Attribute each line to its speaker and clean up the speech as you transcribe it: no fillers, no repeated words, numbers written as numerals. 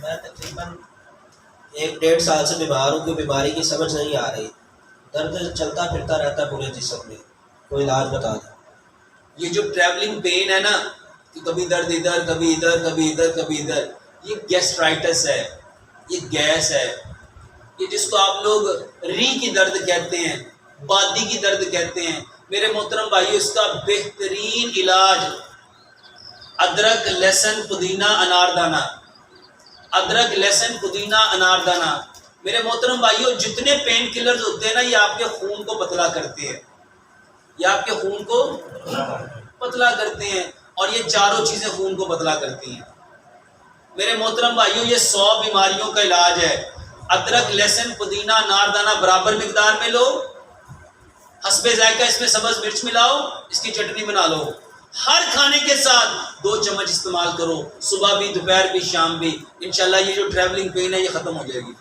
Speaker 1: میں تقریباً 1 ڈیڑھ سال سے بیمار ہوں کہ بیماری کی سمجھ نہیں آ رہی، درد چلتا پھرتا رہتا ہے پورے جسم میں، کوئی علاج بتا دیں۔
Speaker 2: یہ جو ٹریولنگ پین ہے نا کہ کبھی درد ادھر کبھی ادھر کبھی ادھر کبھی ادھر، یہ گیسٹرائٹس ہے، یہ گیس ہے، یہ جس کو آپ لوگ ری کی درد کہتے ہیں، بادی کی درد کہتے ہیں۔ میرے محترم بھائیو، اس کا بہترین علاج ادرک لہسن پودینہ اناردانہ، ادرک لہسن پودینہ اناردانہ۔ میرے محترم بھائیو، جتنے پین کلرز ہوتے ہیں نا، یہ آپ کے خون کو پتلا کرتے ہیں، یہ آپ کے خون کو پتلا کرتے ہیں، اور یہ چاروں چیزیں خون کو پتلا کرتی ہیں۔ میرے محترم بھائیو، یہ 100 بیماریوں کا علاج ہے۔ ادرک لہسن پودینہ اناردانہ برابر مقدار میں لو، حسب ذائقہ اس میں سبز مرچ ملاؤ، اس کی چٹنی بنا لو، ہر کھانے کے ساتھ 2 چمچ استعمال کرو، صبح بھی، دوپہر بھی، شام بھی۔ انشاءاللہ یہ جو ٹریولنگ پین ہے یہ ختم ہو جائے گی۔